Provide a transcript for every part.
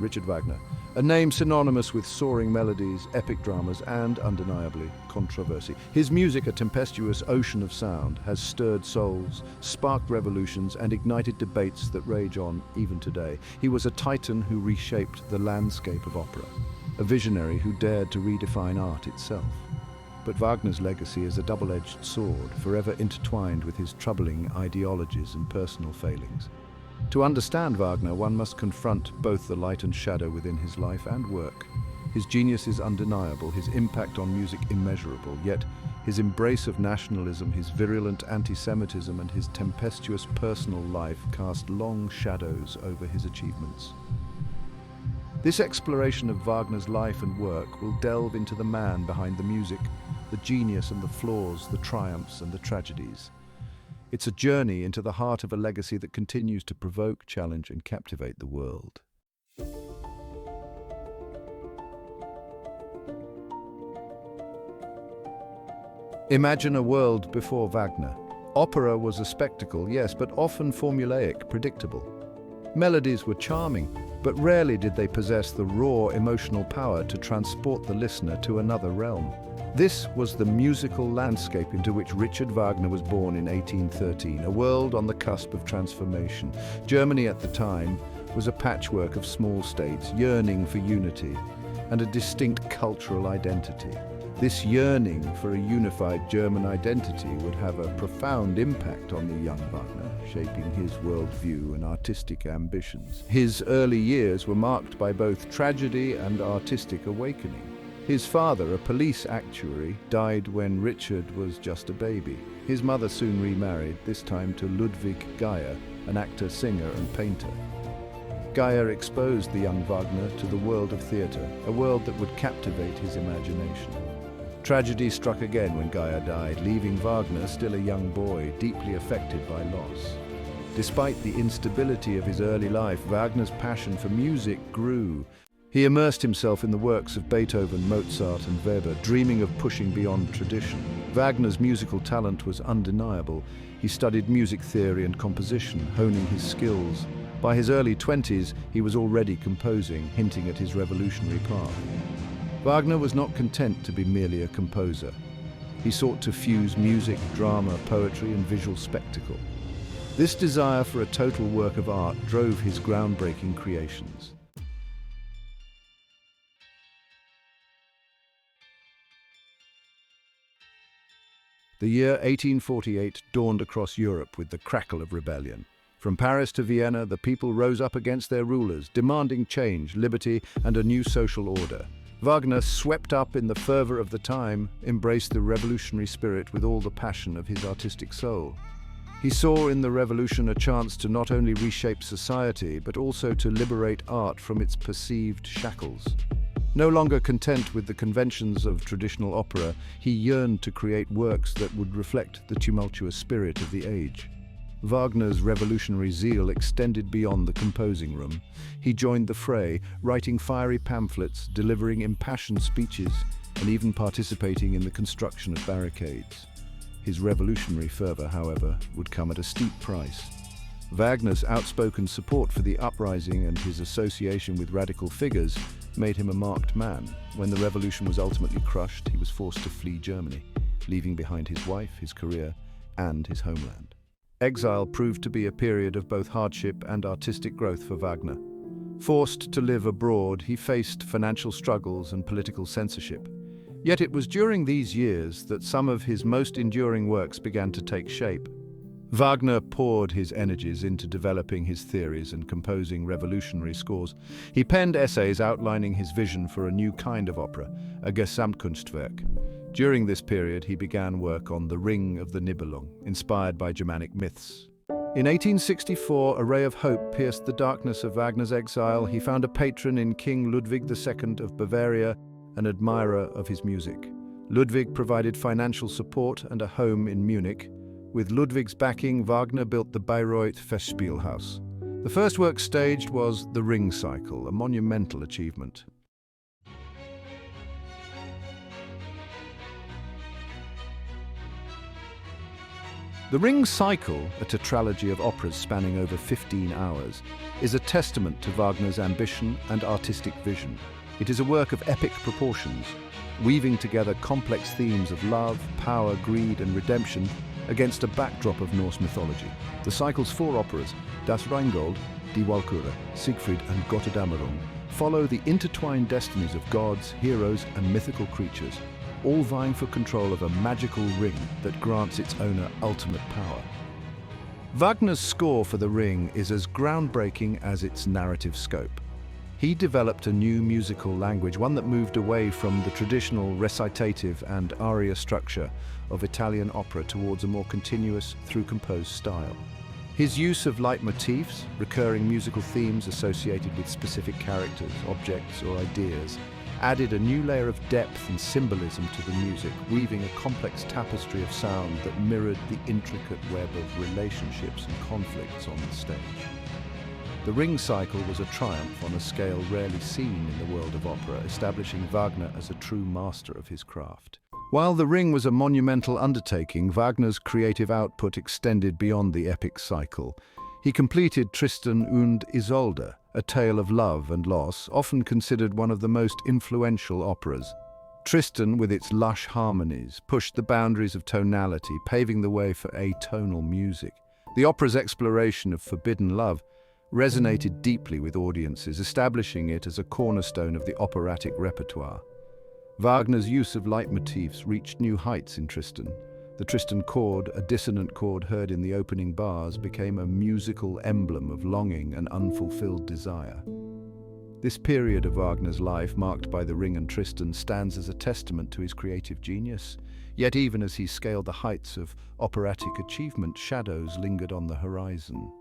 Richard Wagner, a name synonymous with soaring melodies, epic dramas, and, undeniably, controversy. His music, a tempestuous ocean of sound, has stirred souls, sparked revolutions, and ignited debates that rage on even today. He was a titan who reshaped the landscape of opera, a visionary who dared to redefine art itself. But Wagner's legacy is a double-edged sword, forever intertwined with his troubling ideologies and personal failings. To understand Wagner, one must confront both the light and shadow within his life and work. His genius is undeniable, his impact on music immeasurable, yet his embrace of nationalism, his virulent anti-Semitism, and his tempestuous personal life cast long shadows over his achievements. This exploration of Wagner's life and work will delve into the man behind the music, the genius and the flaws, the triumphs and the tragedies. It's a journey into the heart of a legacy that continues to provoke, challenge, and captivate the world. Imagine a world before Wagner. Opera was a spectacle, yes, but often formulaic, predictable. Melodies were charming, but rarely did they possess the raw emotional power to transport the listener to another realm. This was the musical landscape into which Richard Wagner was born in 1813, a world on the cusp of transformation. Germany at the time was a patchwork of small states yearning for unity and a distinct cultural identity. This yearning for a unified German identity would have a profound impact on the young Wagner, shaping his worldview and artistic ambitions. His early years were marked by both tragedy and artistic awakening. His father, a police actuary, died when Richard was just a baby. His mother soon remarried, this time to Ludwig Geyer, an actor, singer, and painter. Geyer exposed the young Wagner to the world of theatre, a world that would captivate his imagination. Tragedy struck again when Geyer died, leaving Wagner, still a young boy, deeply affected by loss. Despite the instability of his early life, Wagner's passion for music grew. He immersed himself in the works of Beethoven, Mozart, and Weber, dreaming of pushing beyond tradition. Wagner's musical talent was undeniable. He studied music theory and composition, honing his skills. By his early 20s, he was already composing, hinting at his revolutionary path. Wagner was not content to be merely a composer. He sought to fuse music, drama, poetry, and visual spectacle. This desire for a total work of art drove his groundbreaking creations. The year 1848 dawned across Europe with the crackle of rebellion. From Paris to Vienna, the people rose up against their rulers, demanding change, liberty, and a new social order. Wagner, swept up in the fervor of the time, embraced the revolutionary spirit with all the passion of his artistic soul. He saw in the revolution a chance to not only reshape society, but also to liberate art from its perceived shackles. No longer content with the conventions of traditional opera, he yearned to create works that would reflect the tumultuous spirit of the age. Wagner's revolutionary zeal extended beyond the composing room. He joined the fray, writing fiery pamphlets, delivering impassioned speeches, and even participating in the construction of barricades. His revolutionary fervor, however, would come at a steep price. Wagner's outspoken support for the uprising and his association with radical figures made him a marked man. When the revolution was ultimately crushed, he was forced to flee Germany, leaving behind his wife, his career, and his homeland. Exile proved to be a period of both hardship and artistic growth for Wagner. Forced to live abroad, he faced financial struggles and political censorship. Yet it was during these years that some of his most enduring works began to take shape. Wagner poured his energies into developing his theories and composing revolutionary scores. He penned essays outlining his vision for a new kind of opera, a Gesamtkunstwerk. During this period, he began work on The Ring of the Nibelung, inspired by Germanic myths. In 1864, a ray of hope pierced the darkness of Wagner's exile. He found a patron in King Ludwig II of Bavaria, an admirer of his music. Ludwig provided financial support and a home in Munich. With Ludwig's backing, Wagner built the Bayreuth Festspielhaus. The first work staged was The Ring Cycle, a monumental achievement. The Ring Cycle, a tetralogy of operas spanning over 15 hours, is a testament to Wagner's ambition and artistic vision. It is a work of epic proportions, weaving together complex themes of love, power, greed, and redemption against a backdrop of Norse mythology. The cycle's 4 operas, Das Rheingold, Die Walküre, Siegfried, and Gotterdammerung, follow the intertwined destinies of gods, heroes, and mythical creatures, all vying for control of a magical ring that grants its owner ultimate power. Wagner's score for The Ring is as groundbreaking as its narrative scope. He developed a new musical language, one that moved away from the traditional recitative and aria structure of Italian opera towards a more continuous, through-composed style. His use of leitmotifs, recurring musical themes associated with specific characters, objects, or ideas, added a new layer of depth and symbolism to the music, weaving a complex tapestry of sound that mirrored the intricate web of relationships and conflicts on the stage. The Ring Cycle was a triumph on a scale rarely seen in the world of opera, establishing Wagner as a true master of his craft. While The Ring was a monumental undertaking, Wagner's creative output extended beyond the epic cycle. He completed Tristan und Isolde, a tale of love and loss, often considered one of the most influential operas. Tristan, with its lush harmonies, pushed the boundaries of tonality, paving the way for atonal music. The opera's exploration of forbidden love resonated deeply with audiences, establishing it as a cornerstone of the operatic repertoire. Wagner's use of leitmotifs reached new heights in Tristan. The Tristan chord, a dissonant chord heard in the opening bars, became a musical emblem of longing and unfulfilled desire. This period of Wagner's life, marked by The Ring and Tristan, stands as a testament to his creative genius. Yet even as he scaled the heights of operatic achievement, shadows lingered on the horizon.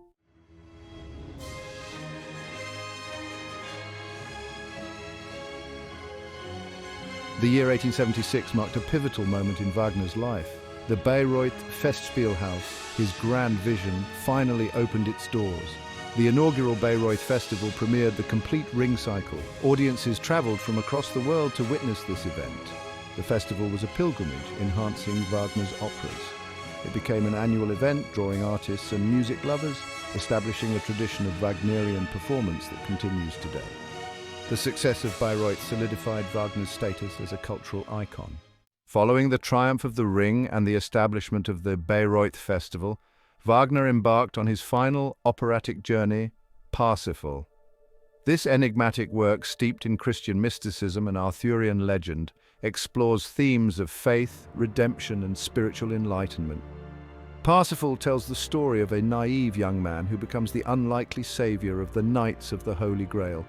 The year 1876 marked a pivotal moment in Wagner's life. The Bayreuth Festspielhaus, his grand vision, finally opened its doors. The inaugural Bayreuth Festival premiered the complete Ring Cycle. Audiences traveled from across the world to witness this event. The festival was a pilgrimage, enhancing Wagner's operas. It became an annual event, drawing artists and music lovers, establishing a tradition of Wagnerian performance that continues today. The success of Bayreuth solidified Wagner's status as a cultural icon. Following the triumph of The Ring and the establishment of the Bayreuth Festival, Wagner embarked on his final operatic journey, Parsifal. This enigmatic work, steeped in Christian mysticism and Arthurian legend, explores themes of faith, redemption, and spiritual enlightenment. Parsifal tells the story of a naive young man who becomes the unlikely savior of the Knights of the Holy Grail.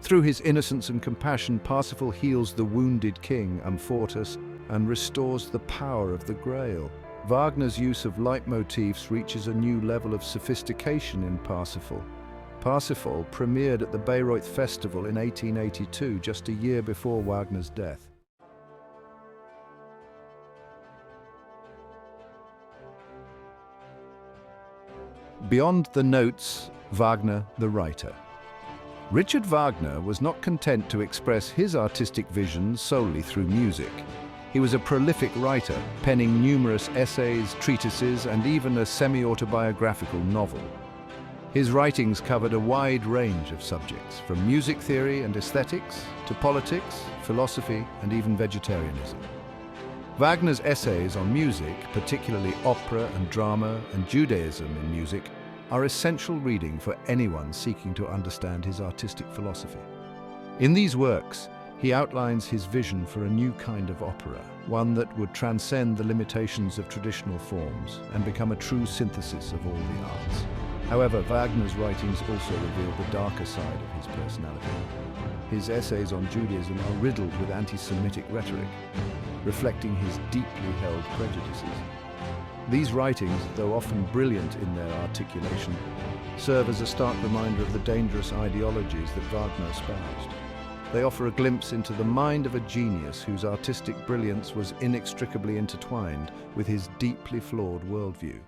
Through his innocence and compassion, Parsifal heals the wounded king, Amfortas, and restores the power of the Grail. Wagner's use of leitmotifs reaches a new level of sophistication in Parsifal. Parsifal premiered at the Bayreuth Festival in 1882, just a year before Wagner's death. Beyond the notes, Wagner the Writer. Richard Wagner was not content to express his artistic vision solely through music. He was a prolific writer, penning numerous essays, treatises, and even a semi-autobiographical novel. His writings covered a wide range of subjects, from music theory and aesthetics to politics, philosophy, and even vegetarianism. Wagner's essays on music, particularly opera and drama and Judaism in music, are essential reading for anyone seeking to understand his artistic philosophy. In these works, he outlines his vision for a new kind of opera, one that would transcend the limitations of traditional forms and become a true synthesis of all the arts. However, Wagner's writings also reveal the darker side of his personality. His essays on Judaism are riddled with anti-Semitic rhetoric, reflecting his deeply held prejudices. These writings, though often brilliant in their articulation, serve as a stark reminder of the dangerous ideologies that Wagner espoused. They offer a glimpse into the mind of a genius whose artistic brilliance was inextricably intertwined with his deeply flawed worldview.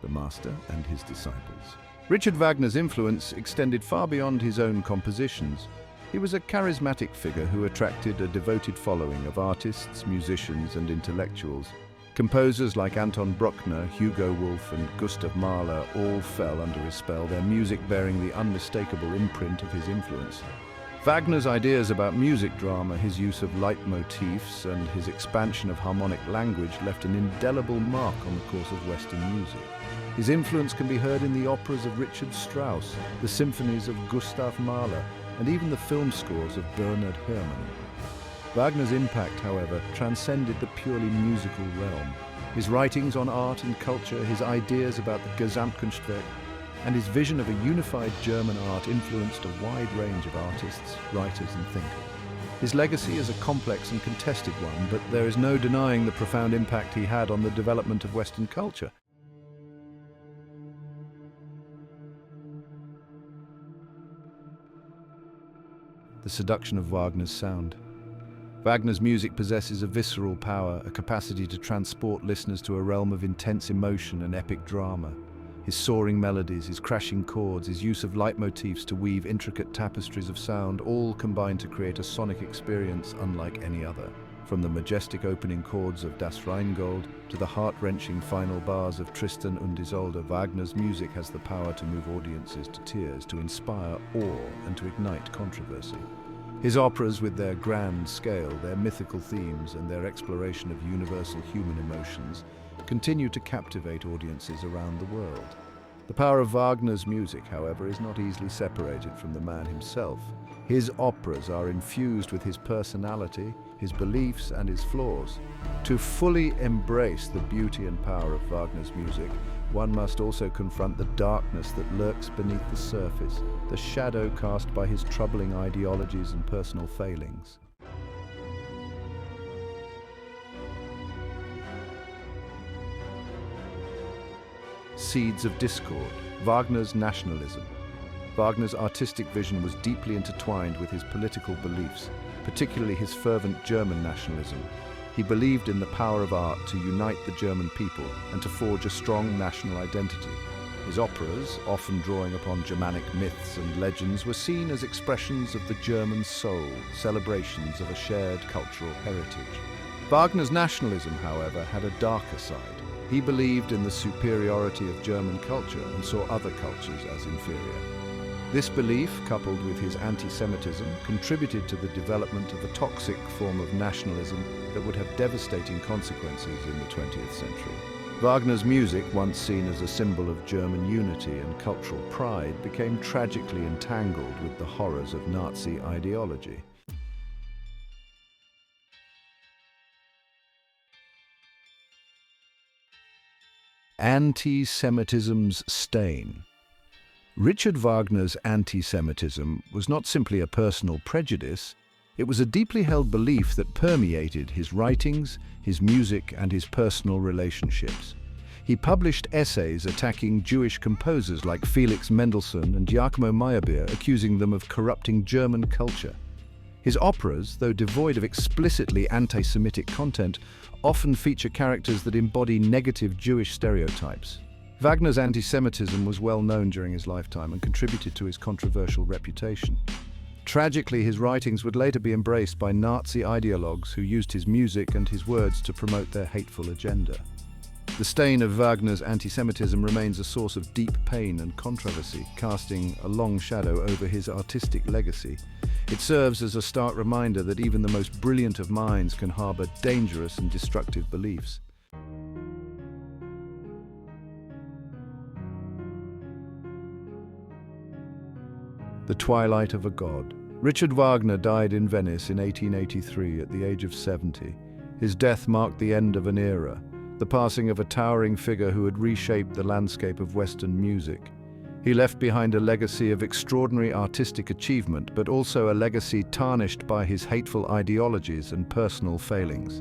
The Master and his Disciples. Richard Wagner's influence extended far beyond his own compositions. He was a charismatic figure who attracted a devoted following of artists, musicians, and intellectuals. Composers like Anton Bruckner, Hugo Wolf, and Gustav Mahler all fell under his spell, their music bearing the unmistakable imprint of his influence. Wagner's ideas about music drama, his use of leitmotifs, and his expansion of harmonic language left an indelible mark on the course of Western music. His influence can be heard in the operas of Richard Strauss, the symphonies of Gustav Mahler, and even the film scores of Bernard Herrmann. Wagner's impact, however, transcended the purely musical realm. His writings on art and culture, his ideas about the Gesamtkunstwerk, and his vision of a unified German art influenced a wide range of artists, writers, and thinkers. His legacy is a complex and contested one, but there is no denying the profound impact he had on the development of Western culture. The seduction of Wagner's sound. Wagner's music possesses a visceral power, a capacity to transport listeners to a realm of intense emotion and epic drama. His soaring melodies, his crashing chords, his use of leitmotifs to weave intricate tapestries of sound all combine to create a sonic experience unlike any other. From the majestic opening chords of Das Rheingold to the heart-wrenching final bars of Tristan und Isolde, Wagner's music has the power to move audiences to tears, to inspire awe, and to ignite controversy. His operas, with their grand scale, their mythical themes, and their exploration of universal human emotions, continue to captivate audiences around the world. The power of Wagner's music, however, is not easily separated from the man himself. His operas are infused with his personality, his beliefs, and his flaws. To fully embrace the beauty and power of Wagner's music, one must also confront the darkness that lurks beneath the surface, the shadow cast by his troubling ideologies and personal failings. Seeds of discord. Wagner's nationalism. Wagner's artistic vision was deeply intertwined with his political beliefs, particularly his fervent German nationalism. He believed in the power of art to unite the German people and to forge a strong national identity. His operas, often drawing upon Germanic myths and legends, were seen as expressions of the German soul, celebrations of a shared cultural heritage. Wagner's nationalism, however, had a darker side. He believed in the superiority of German culture and saw other cultures as inferior. This belief, coupled with his anti-Semitism, contributed to the development of a toxic form of nationalism that would have devastating consequences in the 20th century. Wagner's music, once seen as a symbol of German unity and cultural pride, became tragically entangled with the horrors of Nazi ideology. Anti-Semitism's stain. Richard Wagner's anti-Semitism was not simply a personal prejudice, it was a deeply held belief that permeated his writings, his music, and his personal relationships. He published essays attacking Jewish composers like Felix Mendelssohn and Giacomo Meyerbeer, accusing them of corrupting German culture. His operas, though devoid of explicitly anti-Semitic content, often feature characters that embody negative Jewish stereotypes. Wagner's anti-Semitism was well known during his lifetime and contributed to his controversial reputation. Tragically, his writings would later be embraced by Nazi ideologues who used his music and his words to promote their hateful agenda. The stain of Wagner's anti-Semitism remains a source of deep pain and controversy, casting a long shadow over his artistic legacy. It serves as a stark reminder that even the most brilliant of minds can harbor dangerous and destructive beliefs. The Twilight of a God. Richard Wagner died in Venice in 1883 at the age of 70. His death marked the end of an era, the passing of a towering figure who had reshaped the landscape of Western music. He left behind a legacy of extraordinary artistic achievement, but also a legacy tarnished by his hateful ideologies and personal failings.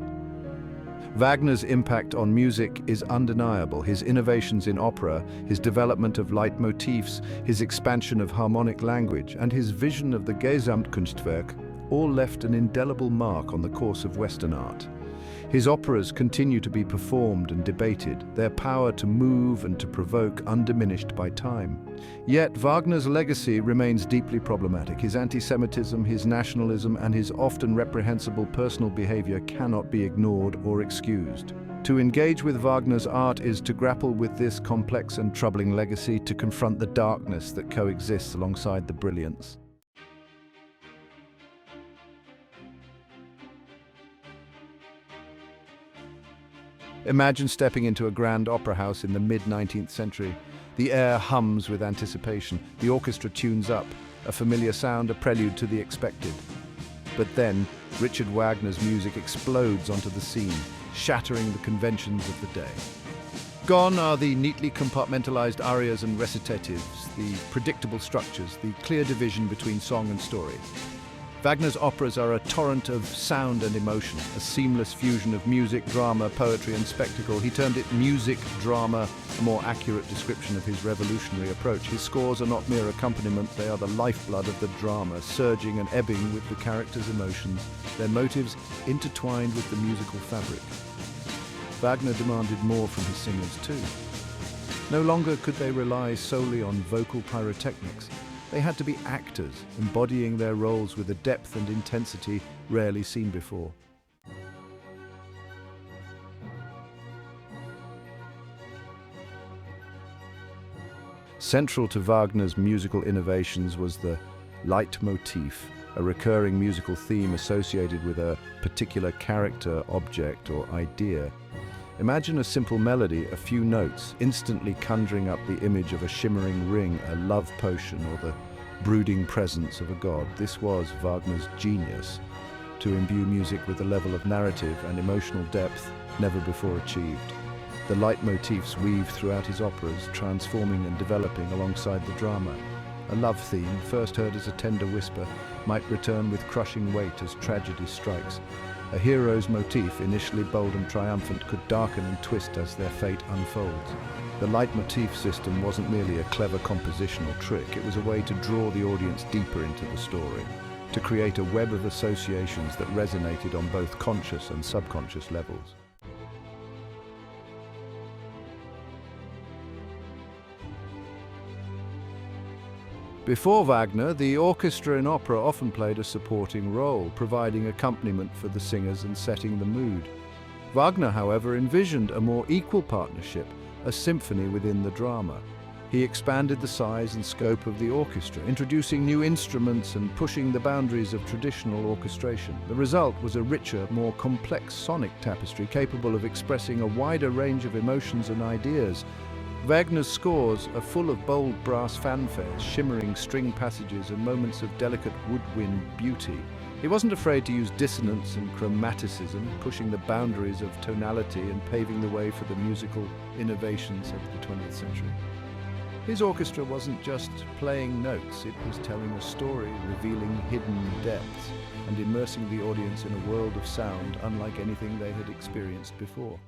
Wagner's impact on music is undeniable. His innovations in opera, his development of leitmotifs, his expansion of harmonic language, and his vision of the Gesamtkunstwerk all left an indelible mark on the course of Western art. His operas continue to be performed and debated, their power to move and to provoke undiminished by time. Yet Wagner's legacy remains deeply problematic. His anti-Semitism, his nationalism, and his often reprehensible personal behavior cannot be ignored or excused. To engage with Wagner's art is to grapple with this complex and troubling legacy, to confront the darkness that coexists alongside the brilliance. Imagine stepping into a grand opera house in the mid-19th century. The air hums with anticipation, the orchestra tunes up, a familiar sound, a prelude to the expected. But then, Richard Wagner's music explodes onto the scene, shattering the conventions of the day. Gone are the neatly compartmentalized arias and recitatives, the predictable structures, the clear division between song and story. Wagner's operas are a torrent of sound and emotion, a seamless fusion of music, drama, poetry, and spectacle. He termed it music drama, a more accurate description of his revolutionary approach. His scores are not mere accompaniment, they are the lifeblood of the drama, surging and ebbing with the characters' emotions, their motives intertwined with the musical fabric. Wagner demanded more from his singers too. No longer could they rely solely on vocal pyrotechnics. They had to be actors, embodying their roles with a depth and intensity rarely seen before. Central to Wagner's musical innovations was the Leitmotif, a recurring musical theme associated with a particular character, object, or idea. Imagine a simple melody, a few notes, instantly conjuring up the image of a shimmering ring, a love potion, or the brooding presence of a god. This was Wagner's genius, to imbue music with a level of narrative and emotional depth never before achieved. The leitmotifs weave throughout his operas, transforming and developing alongside the drama. A love theme, first heard as a tender whisper, might return with crushing weight as tragedy strikes. A hero's motif, initially bold and triumphant, could darken and twist as their fate unfolds. The leitmotif system wasn't merely a clever compositional trick, it was a way to draw the audience deeper into the story, to create a web of associations that resonated on both conscious and subconscious levels. Before Wagner, the orchestra in opera often played a supporting role, providing accompaniment for the singers and setting the mood. Wagner, however, envisioned a more equal partnership, a symphony within the drama. He expanded the size and scope of the orchestra, introducing new instruments and pushing the boundaries of traditional orchestration. The result was a richer, more complex sonic tapestry capable of expressing a wider range of emotions and ideas. Wagner's scores are full of bold brass fanfares, shimmering string passages, and moments of delicate woodwind beauty. He wasn't afraid to use dissonance and chromaticism, pushing the boundaries of tonality and paving the way for the musical innovations of the 20th century. His orchestra wasn't just playing notes, it was telling a story, revealing hidden depths, and immersing the audience in a world of sound unlike anything they had experienced before.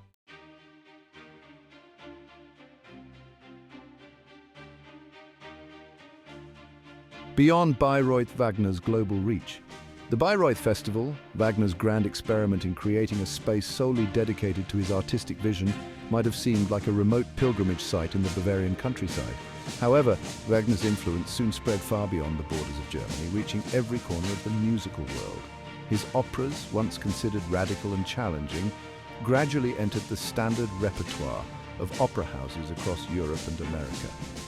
Beyond Bayreuth Wagner's global reach, the Bayreuth Festival, Wagner's grand experiment in creating a space solely dedicated to his artistic vision, might have seemed like a remote pilgrimage site in the Bavarian countryside. However, Wagner's influence soon spread far beyond the borders of Germany, reaching every corner of the musical world. His operas, once considered radical and challenging, gradually entered the standard repertoire of opera houses across Europe and America.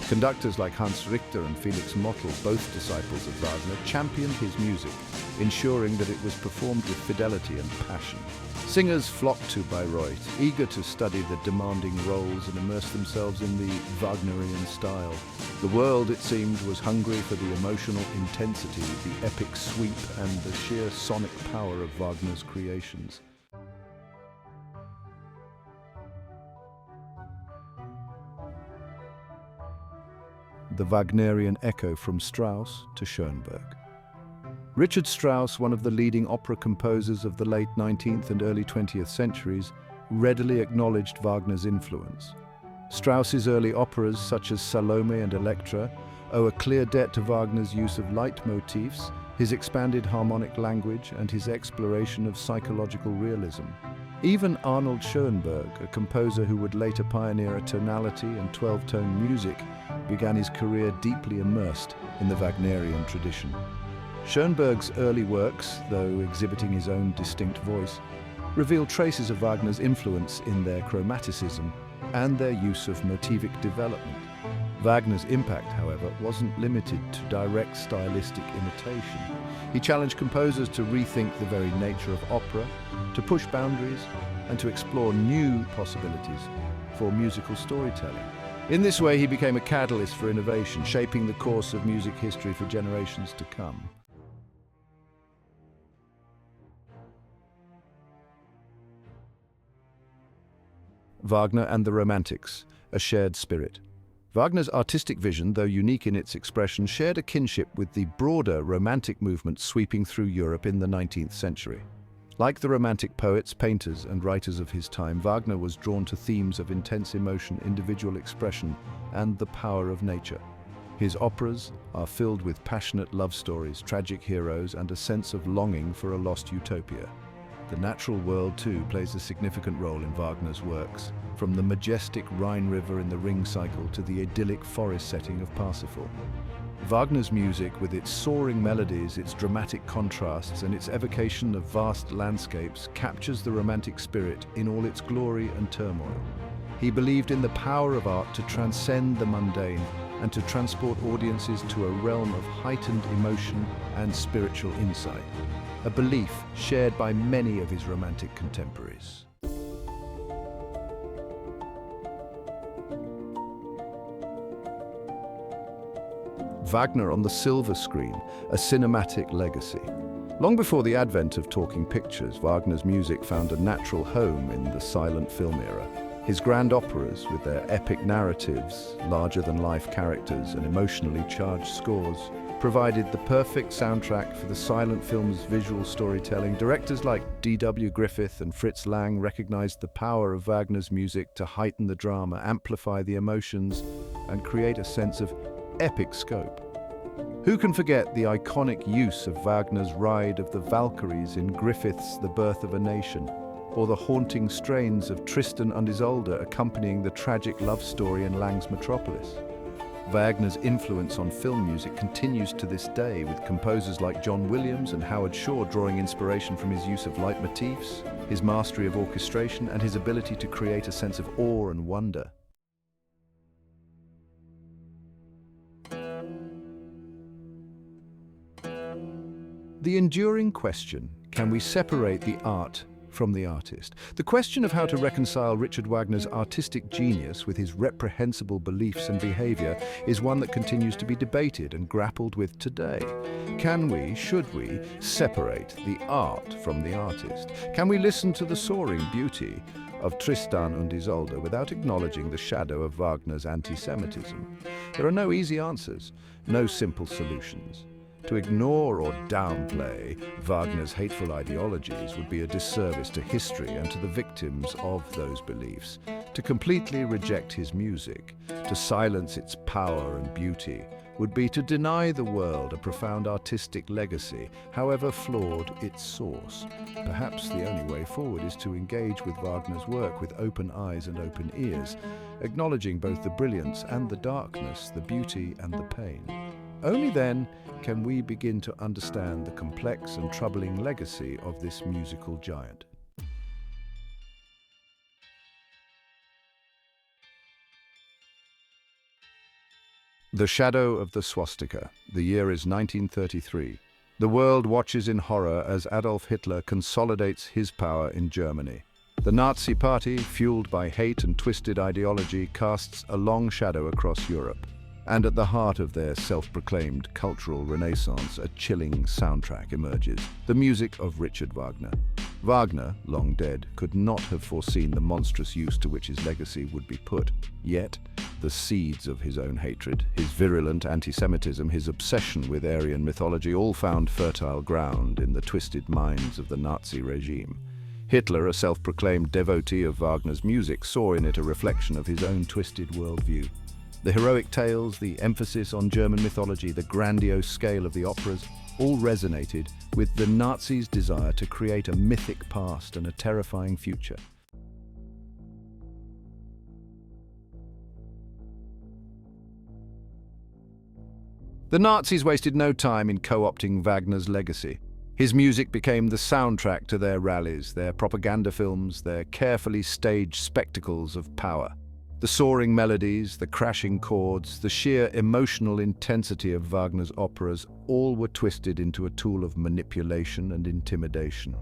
Conductors like Hans Richter and Felix Mottl, both disciples of Wagner, championed his music, ensuring that it was performed with fidelity and passion. Singers flocked to Bayreuth, eager to study the demanding roles and immerse themselves in the Wagnerian style. The world, it seemed, was hungry for the emotional intensity, the epic sweep, and the sheer sonic power of Wagner's creations. The Wagnerian echo from Strauss to Schoenberg. Richard Strauss, one of the leading opera composers of the late 19th and early 20th centuries, readily acknowledged Wagner's influence. Strauss's early operas, such as Salome and Elektra, owe a clear debt to Wagner's use of leitmotifs, his expanded harmonic language, and his exploration of psychological realism. Even Arnold Schoenberg, a composer who would later pioneer a tonality and 12-tone music, began his career deeply immersed in the Wagnerian tradition. Schoenberg's early works, though exhibiting his own distinct voice, reveal traces of Wagner's influence in their chromaticism and their use of motivic development. Wagner's impact, however, wasn't limited to direct stylistic imitation. He challenged composers to rethink the very nature of opera, to push boundaries, and to explore new possibilities for musical storytelling. In this way, he became a catalyst for innovation, shaping the course of music history for generations to come. Wagner and the Romantics, a shared spirit. Wagner's artistic vision, though unique in its expression, shared a kinship with the broader Romantic movement sweeping through Europe in the 19th century. Like the Romantic poets, painters, and writers of his time, Wagner was drawn to themes of intense emotion, individual expression, and the power of nature. His operas are filled with passionate love stories, tragic heroes, and a sense of longing for a lost utopia. The natural world, too, plays a significant role in Wagner's works, from the majestic Rhine River in the Ring Cycle to the idyllic forest setting of Parsifal. Wagner's music, with its soaring melodies, its dramatic contrasts, and its evocation of vast landscapes, captures the Romantic spirit in all its glory and turmoil. He believed in the power of art to transcend the mundane and to transport audiences to a realm of heightened emotion and spiritual insight, a belief shared by many of his Romantic contemporaries. Wagner on the silver screen, a cinematic legacy. Long before the advent of talking pictures, Wagner's music found a natural home in the silent film era. His grand operas, with their epic narratives, larger-than-life characters, and emotionally charged scores, provided the perfect soundtrack for the silent film's visual storytelling. Directors like D.W. Griffith and Fritz Lang recognized the power of Wagner's music to heighten the drama, amplify the emotions, and create a sense of epic scope. Who can forget the iconic use of Wagner's Ride of the Valkyries in Griffith's The Birth of a Nation, or the haunting strains of Tristan und Isolde accompanying the tragic love story in Lang's Metropolis? Wagner's influence on film music continues to this day, with composers like John Williams and Howard Shore drawing inspiration from his use of leitmotifs, his mastery of orchestration, and his ability to create a sense of awe and wonder. The enduring question, can we separate the art from the artist? The question of how to reconcile Richard Wagner's artistic genius with his reprehensible beliefs and behavior is one that continues to be debated and grappled with today. Can we, should we, separate the art from the artist? Can we listen to the soaring beauty of Tristan und Isolde without acknowledging the shadow of Wagner's anti-Semitism? There are no easy answers, no simple solutions. To ignore or downplay Wagner's hateful ideologies would be a disservice to history and to the victims of those beliefs. To completely reject his music, to silence its power and beauty, would be to deny the world a profound artistic legacy, however flawed its source. Perhaps the only way forward is to engage with Wagner's work with open eyes and open ears, acknowledging both the brilliance and the darkness, the beauty and the pain. Only then can we begin to understand the complex and troubling legacy of this musical giant. The shadow of the swastika. The year is 1933. The world watches in horror as Adolf Hitler consolidates his power in Germany. The Nazi Party, fueled by hate and twisted ideology, casts a long shadow across Europe. And at the heart of their self-proclaimed cultural renaissance, a chilling soundtrack emerges, the music of Richard Wagner. Wagner, long dead, could not have foreseen the monstrous use to which his legacy would be put. Yet, the seeds of his own hatred, his virulent anti-Semitism, his obsession with Aryan mythology, all found fertile ground in the twisted minds of the Nazi regime. Hitler, a self-proclaimed devotee of Wagner's music, saw in it a reflection of his own twisted worldview. The heroic tales, the emphasis on German mythology, the grandiose scale of the operas, all resonated with the Nazis' desire to create a mythic past and a terrifying future. The Nazis wasted no time in co-opting Wagner's legacy. His music became the soundtrack to their rallies, their propaganda films, their carefully staged spectacles of power. The soaring melodies, the crashing chords, the sheer emotional intensity of Wagner's operas all were twisted into a tool of manipulation and intimidation.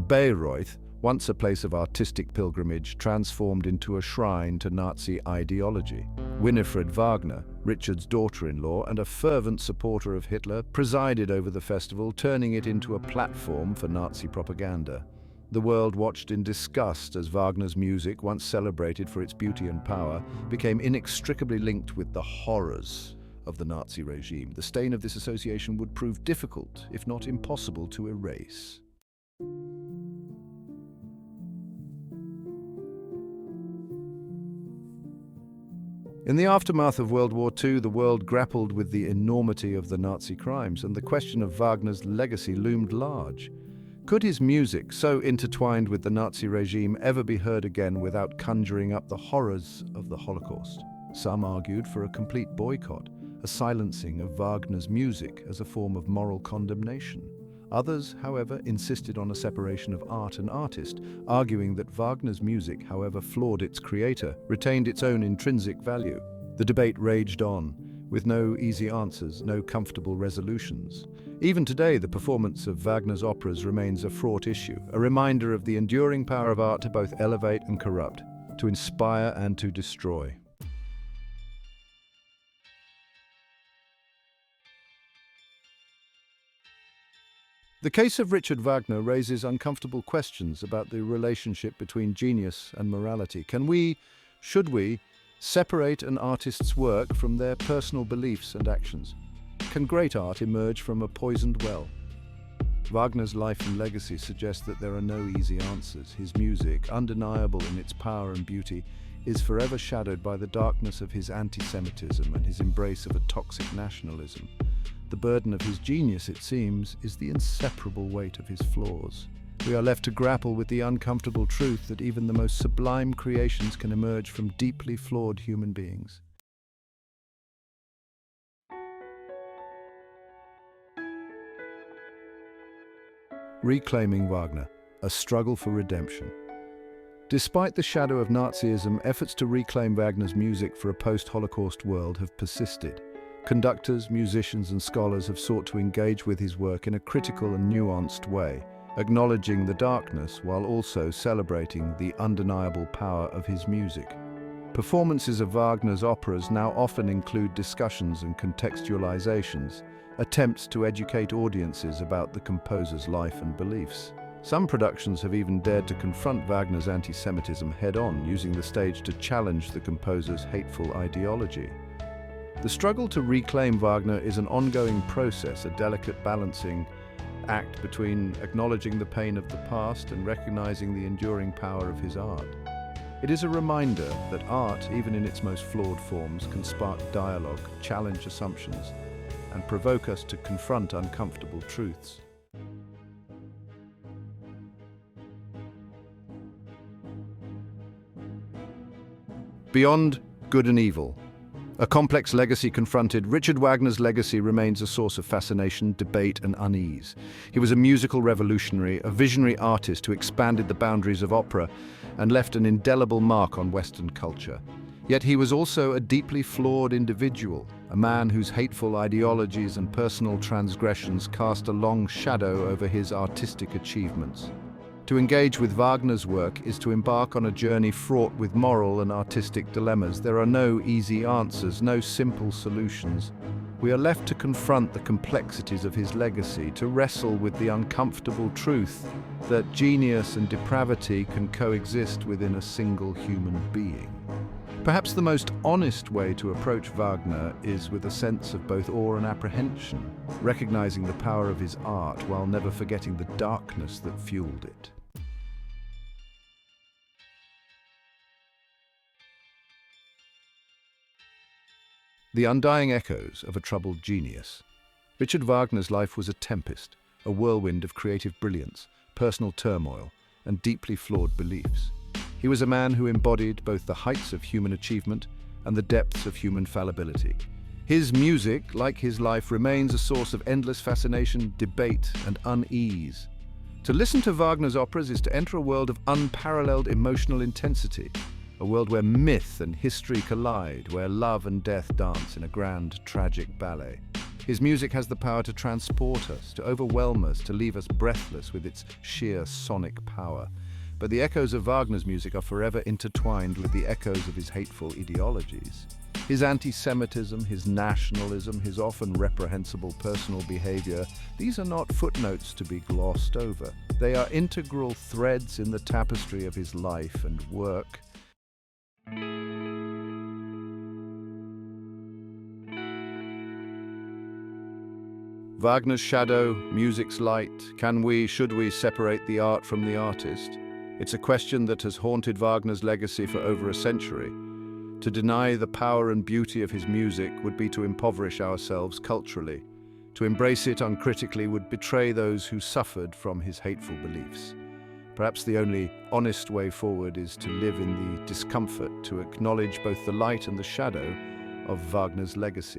Bayreuth, once a place of artistic pilgrimage, transformed into a shrine to Nazi ideology. Winifred Wagner, Richard's daughter-in-law and a fervent supporter of Hitler, presided over the festival, turning it into a platform for Nazi propaganda. The world watched in disgust as Wagner's music, once celebrated for its beauty and power, became inextricably linked with the horrors of the Nazi regime. The stain of this association would prove difficult, if not impossible, to erase. In the aftermath of World War II, the world grappled with the enormity of the Nazi crimes, and the question of Wagner's legacy loomed large. Could his music, so intertwined with the Nazi regime, ever be heard again without conjuring up the horrors of the Holocaust? Some argued for a complete boycott, a silencing of Wagner's music as a form of moral condemnation. Others, however, insisted on a separation of art and artist, arguing that Wagner's music, however flawed its creator, retained its own intrinsic value. The debate raged on, with no easy answers, no comfortable resolutions. Even today, the performance of Wagner's operas remains a fraught issue, a reminder of the enduring power of art to both elevate and corrupt, to inspire and to destroy. The case of Richard Wagner raises uncomfortable questions about the relationship between genius and morality. Should we, separate an artist's work from their personal beliefs and actions? Can great art emerge from a poisoned well? Wagner's life and legacy suggest that there are no easy answers. His music, undeniable in its power and beauty, is forever shadowed by the darkness of his anti-Semitism and his embrace of a toxic nationalism. The burden of his genius, it seems, is the inseparable weight of his flaws. We are left to grapple with the uncomfortable truth that even the most sublime creations can emerge from deeply flawed human beings. Reclaiming Wagner, a struggle for redemption. Despite the shadow of Nazism, efforts to reclaim Wagner's music for a post-Holocaust world have persisted. Conductors, musicians, and scholars have sought to engage with his work in a critical and nuanced way, acknowledging the darkness while also celebrating the undeniable power of his music. Performances of Wagner's operas now often include discussions and contextualizations, attempts to educate audiences about the composer's life and beliefs. Some productions have even dared to confront Wagner's anti-Semitism head-on, using the stage to challenge the composer's hateful ideology. The struggle to reclaim Wagner is an ongoing process, a delicate balancing act between acknowledging the pain of the past and recognizing the enduring power of his art. It is a reminder that art, even in its most flawed forms, can spark dialogue, challenge assumptions, and provoke us to confront uncomfortable truths. Beyond good and evil, a complex legacy confronted, Richard Wagner's legacy remains a source of fascination, debate, and unease. He was a musical revolutionary, a visionary artist who expanded the boundaries of opera and left an indelible mark on Western culture. Yet he was also a deeply flawed individual, a man whose hateful ideologies and personal transgressions cast a long shadow over his artistic achievements. To engage with Wagner's work is to embark on a journey fraught with moral and artistic dilemmas. There are no easy answers, no simple solutions. We are left to confront the complexities of his legacy, to wrestle with the uncomfortable truth that genius and depravity can coexist within a single human being. Perhaps the most honest way to approach Wagner is with a sense of both awe and apprehension, recognizing the power of his art while never forgetting the darkness that fueled it. The undying echoes of a troubled genius. Richard Wagner's life was a tempest, a whirlwind of creative brilliance, personal turmoil, and deeply flawed beliefs. He was a man who embodied both the heights of human achievement and the depths of human fallibility. His music, like his life, remains a source of endless fascination, debate, and unease. To listen to Wagner's operas is to enter a world of unparalleled emotional intensity, a world where myth and history collide, where love and death dance in a grand, tragic ballet. His music has the power to transport us, to overwhelm us, to leave us breathless with its sheer sonic power. But the echoes of Wagner's music are forever intertwined with the echoes of his hateful ideologies. His anti-Semitism, his nationalism, his often reprehensible personal behavior, these are not footnotes to be glossed over. They are integral threads in the tapestry of his life and work. Wagner's shadow, music's light. Should we separate the art from the artist? It's a question that has haunted Wagner's legacy for over a century. To deny the power and beauty of his music would be to impoverish ourselves culturally. To embrace it uncritically would betray those who suffered from his hateful beliefs. Perhaps the only honest way forward is to live in the discomfort, to acknowledge both the light and the shadow of Wagner's legacy.